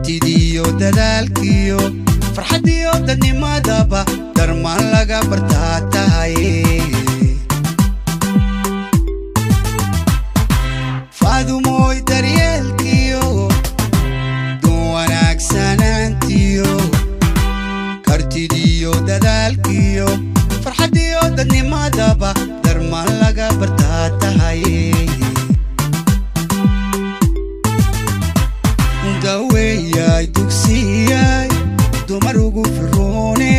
kartidiyo dadaalkiyo farxadiyo dadnimadaba darmaan laga bartaa tahay faadumoy daryeelkiyo dun wanaagsanantiyo kartidiyo dadaalkiyo farxadiyo dadnimadaba darmaan laga bartaa tahay daweyay dugsiyay dumar ugu firroone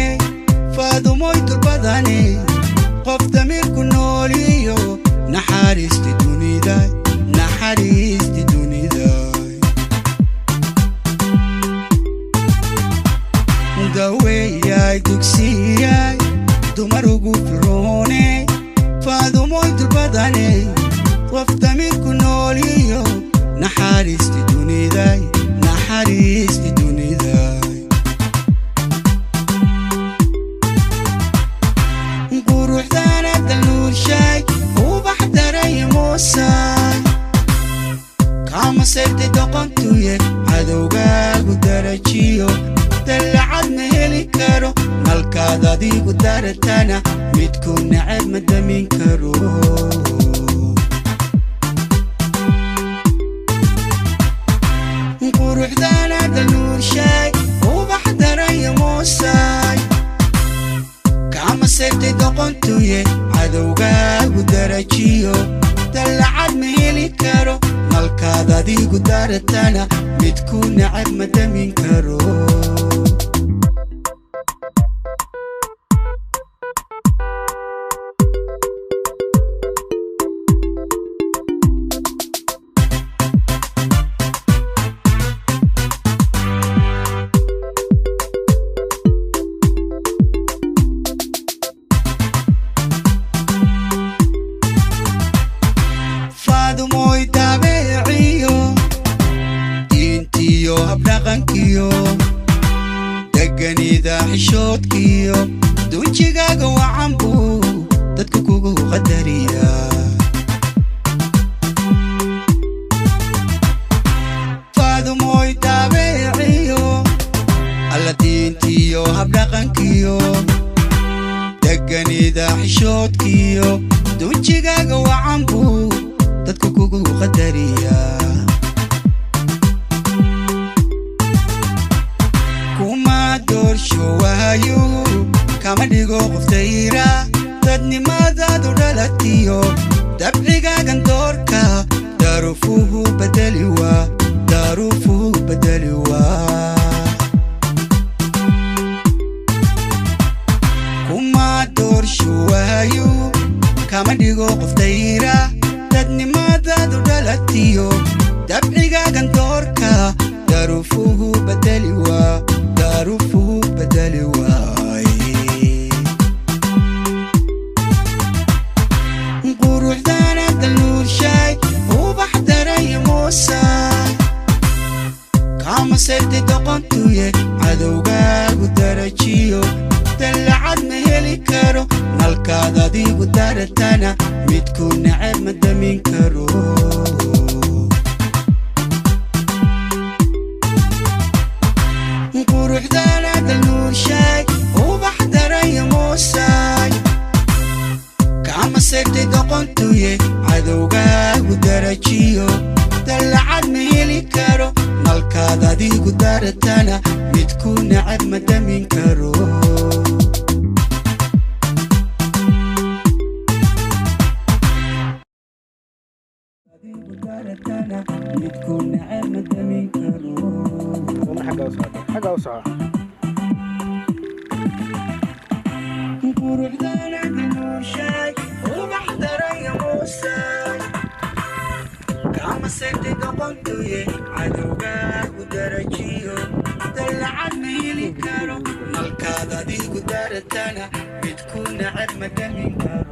faadumoy turbadane qof damirku nooliyo naxariisti dunida daweyay dugsiyay dumar ugu firroone faadumoy turbadane qof damirku nooliyo naxariisti dunida quruxdana daluushay ubax daray moosay kama seyrtay doqontuye cadowgaagu darajiyo dallacad ma heli karo nalkaad adigu daratana midku nacab ma damin karo quruxdana daluushay ubax daray moosay kama seyrtay doqontuye cadowgaagu darajiyo dallacad ma heli karo nalkaad adigu daratana midku nacab ma damin karo faadumoy dabeeciyo diintiyo habdhaqankiyo deganida xishoodkiyo dunjigaaga wacanbu dadka kugu qadariya faadumoy dabeeciyo alla diintiyo habdhaqankiyo deganida xishoodkiyo dunjigaaga wacanbu dadka kugu qadariya kuma doorsho waayo kama dhigo qoftayra dadnimadaadu dhalatiyo dabcigaagan doorka daruufuhu bedeliwa kuma doorsho waayo kama dhigo qoftayra dadnimadaadu dhalatiyo dabcigaagan doorka daruufuhu bedeliwa quruxdana daluushay ubax daray moosay kama seyrtay doqontuye cadowgaagu darajiyo dallacad ma heli karo nalkaad adigu daratana midku nacab ma damin karo quruxdana daluushay ubax daray moosay kama seyrtay doqontuye cadowgaagu darajiyo dallacad ma heli karo nalkaad adigu daratana midku nacab ma damin karo midku nacab ma damin karo حاجة أوسع قرحنا دلوشاي وبحضر يا موسى كما سيرتي دقنتوي عدوغاك ودرجيو دلعت ميلي كارو مالكادا دي قدرتنا بتكون عدمة من كارو